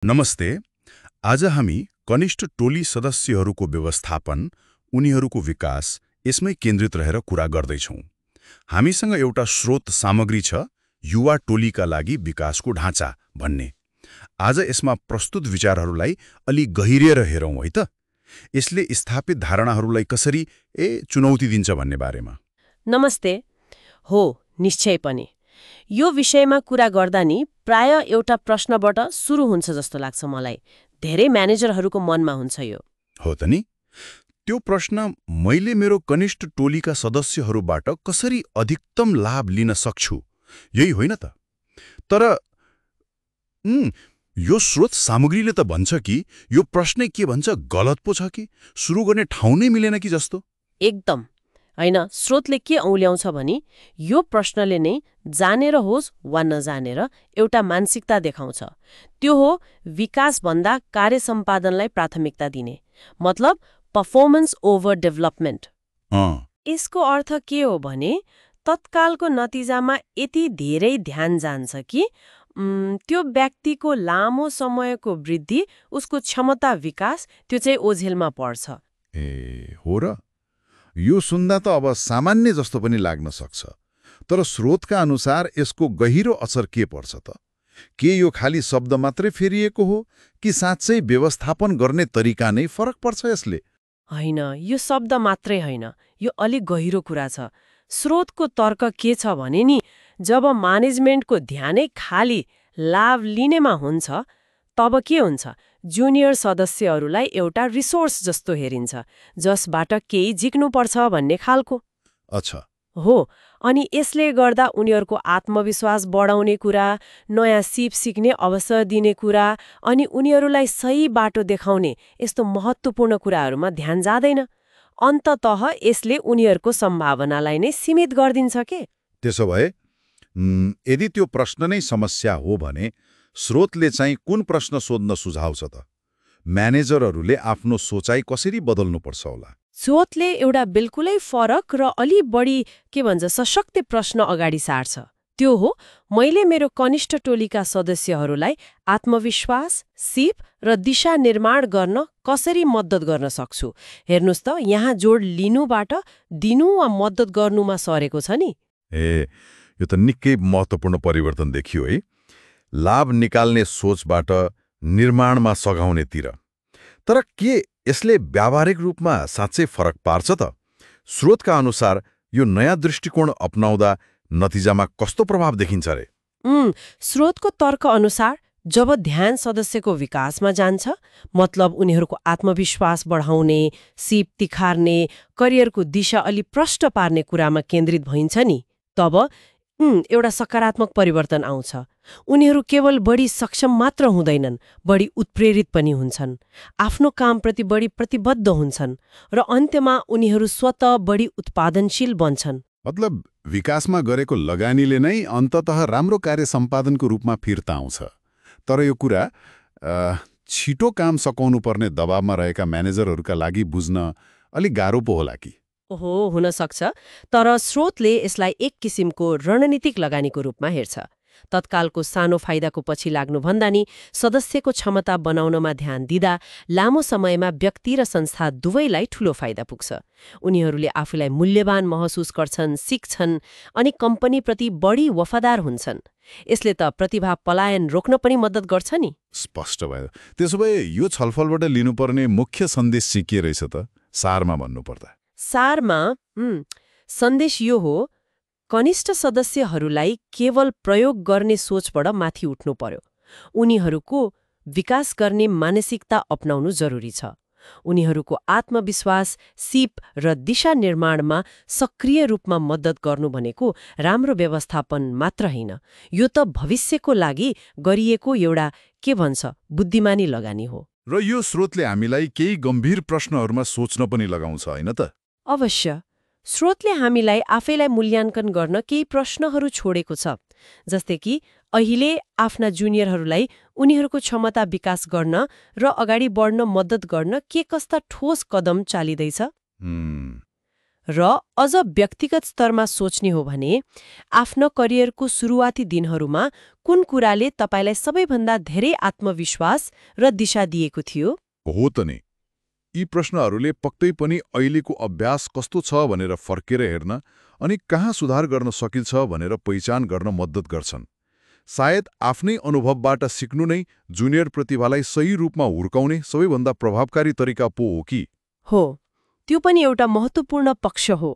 नमस्ते। आज हामी कनिष्ठ टोली सदस्यहरूको व्यवस्थापन, उनीहरूको विकास यसमै केन्द्रित रहेर कुरा गर्दैछौँ। हामीसँग एउटा स्रोत सामग्री छ, युवा टोलीका लागि विकासको ढाँचा भन्ने। आज यसमा प्रस्तुत विचारहरूलाई अलि गहिरिएर हेरौँ है त। यसले स्थापित धारणाहरूलाई कसरी चुनौती दिन्छ भन्ने बारेमा। नमस्ते। हो, निश्चय पनि। यो विषयमा कुरा गर्दा नि प्राय एउटा प्रश्नबाट सुरु हुन्छ जस्तो लाग्छ मलाई। धेरै म्यानेजरहरूको मनमा हुन्छ यो। हो त नि। त्यो प्रश्न मैले मेरो कनिष्ठ टोलीका सदस्यहरूबाट कसरी अधिकतम लाभ लिन सक्छु, यही होइन त। तर यो स्रोत सामग्रीले त भन्छ कि यो प्रश्नै के भन्छ गलत पो छ कि सुरु गर्ने ठाउँ नै मिलेन कि जस्तो। एकदम होइन। स्रोतले के औल्याउँछ भने यो प्रश्नले नै जानेर होस् वा नजानेर एउटा मानसिकता देखाउँछ। त्यो हो विकासभन्दा कार्य सम्पादनलाई प्राथमिकता दिने, मतलब पर्फर्मेन्स ओभर डेभलपमेन्ट। यसको अर्थ के हो भने तत्कालको नतिजामा यति धेरै ध्यान जान्छ कि त्यो व्यक्तिको लामो समयको वृद्धि, उसको क्षमता विकास, त्यो चाहिँ ओझेलमा पर्छ। हो र? यो सुन्दा त अब सामान्य जस्तो पनि लाग्न सक्छ। तर स्रोतका अनुसार यसको गहिरो असर के पर्छ त? के यो खाली शब्द मात्रै फेरिएको हो कि साँच्चै व्यवस्थापन गर्ने तरिका नै फरक पर्छ यसले? होइन, यो शब्द मात्रै होइन, यो अलिक गहिरो कुरा छ। स्रोतको तर्क के छ भने नि, जब म्यानेजमेन्टको ध्यानै खाली लाभ लिनेमा हुन्छ, तब के हुन्छ? जुनियर सदस्यहरूलाई एउटा रिसोर्स जस्तो हेरिन्छ, जसबाट केही झिक्नुपर्छ भन्ने खालको। अच्छा। हो, अनि यसले गर्दा उनीहरूको आत्मविश्वास बढाउने कुरा, नयाँ सिप सिक्ने अवसर दिने कुरा, अनि उनीहरूलाई सही बाटो देखाउने यस्तो महत्त्वपूर्ण कुराहरूमा ध्यान जाँदैन। अन्ततः यसले उनीहरूको सम्भावनालाई नै सीमित गरिदिन्छ के। त्यसो भए यदि त्यो प्रश्न नै समस्या हो भने स्रोतले चाहिँ कुन प्रश्न सोध्न सुझाव छ त? म्यानेजरहरूले आफ्नो सोचाइ कसरी बदल्नुपर्छ होला? स्रोतले एउटा बिल्कुलै फरक र अलि बढी सशक्त प्रश्न अगाडि सार्छ। त्यो हो, मैले मेरो कनिष्ठ टोलीका सदस्यहरूलाई आत्मविश्वास, सिप र दिशा निर्माण गर्न कसरी मद्दत गर्न सक्छु। हेर्नुहोस् त, यहाँ जोड लिनुबाट दिनु वा मद्दत गर्नुमा सरेको छ नि। यो त निकै महत्त्वपूर्ण परिवर्तन देखियो है। लाभ निकाल्ने सोचबाट निर्माणमा सघाउनेतिर। तर के यसले व्यावहारिक रूपमा साँच्चै फरक पार्छ त? स्रोतका अनुसार यो नयाँ दृष्टिकोण अपनाउँदा नतिजामा कस्तो प्रभाव देखिन्छ रे? स्रोतको तर्क अनुसार जब ध्यान सदस्यको विकासमा जान्छ, मतलब उनीहरूको आत्मविश्वास बढाउने, सिप तिखार्ने, करियरको दिशा अलि प्रष्ट पार्ने कुरामा केन्द्रित भइन्छ नि, तब एउटा सकारात्मक परिवर्तन आउँछ। उनीहरू केवल बढी सक्षम मात्र हुँदैनन्, बढी उत्प्रेरित पनि हुन्छन्, आफ्नो कामप्रति बढी प्रतिबद्ध हुन्छन् र अन्त्यमा उनीहरू स्वतः बढी उत्पादनशील बन्छन्। मतलब विकासमा गरेको लगानीले नै अन्ततः राम्रो कार्य सम्पादनको रूपमा फिर्ता आउँछ। तर यो कुरा छिटो काम सकाउनु पर्ने दबावमा रहेका म्यानेजरहरूका लागि बुझ्न अलिक गाह्रो पो होला कि? हो, हुन सक्छ। तर स्रोतले यसलाई एक किसिमको रणनीतिक लगानीको रूपमा हेर्छ। तत्कालको सानो फाइदाको पछि लाग्नुभन्दा नि सदस्यको क्षमता बनाउनमा ध्यान दिँदा लामो समयमा व्यक्ति र संस्था दुवैलाई ठूलो फाइदा पुग्छ। उनीहरूले आफूलाई मूल्यवान महसुस गर्छन्, सिक्छन् अनि कम्पनीप्रति बढी वफादार हुन्छन्। यसले त प्रतिभा पलायन रोक्न पनि मद्दत गर्छ नि। स्पष्ट भयो। त्यसो भए यो छलफलबाट लिनुपर्ने मुख्य सन्देश चाहिँ के रहेछ त, सारमा भन्नुपर्दा? सारमा सन्देश यो हो, कनिष्ठ सदस्यहरूलाई केवल प्रयोग गर्ने सोचबाट माथि उठ्नु पर्यो। उनीहरूको विकास गर्ने मानसिकता अपनाउनु जरुरी छ। उनीहरूको आत्मविश्वास, सिप र दिशा निर्माणमा सक्रिय रूपमा मद्दत गर्नु भनेको राम्रो व्यवस्थापन मात्र होइन, यो त भविष्यको लागि गरिएको एउटा बुद्धिमानी लगानी हो। र यो स्रोतले हामीलाई केही गम्भीर प्रश्नहरूमा सोच्न पनि लगाउँछ, होइन त? अवश्य। स्रोतले हामीलाई आफैलाई मूल्याङ्कन गर्न केही प्रश्नहरू छोडेको छ, जस्तै कि अहिले आफ्ना जुनियरहरूलाई उनीहरूको क्षमता विकास गर्न र अगाडि बढ्न मद्दत गर्न के कस्ता ठोस कदम चालिँदैछ। र अझ व्यक्तिगत स्तरमा सोच्ने हो भने आफ्नो करियरको सुरुवाती दिनहरूमा कुन कुराले तपाईलाई सबैभन्दा धेरै आत्मविश्वास र दिशा दिएको थियो? हो त नि। यी प्रश्नहरूले पक्कै पनि अहिलेको अभ्यास कस्तो छ भनेर फर्केर हेर्न अनि कहाँ सुधार गर्न सकिन्छ भनेर पहिचान गर्न मद्दत गर्छन्। सायद आफ्नै अनुभवबाट सिक्नु नै जुनियर प्रतिभालाई सही रूपमा हुर्काउने सबैभन्दा प्रभावकारी तरिका पो हो कि? हो, त्यो पनि एउटा महत्त्वपूर्ण पक्ष हो।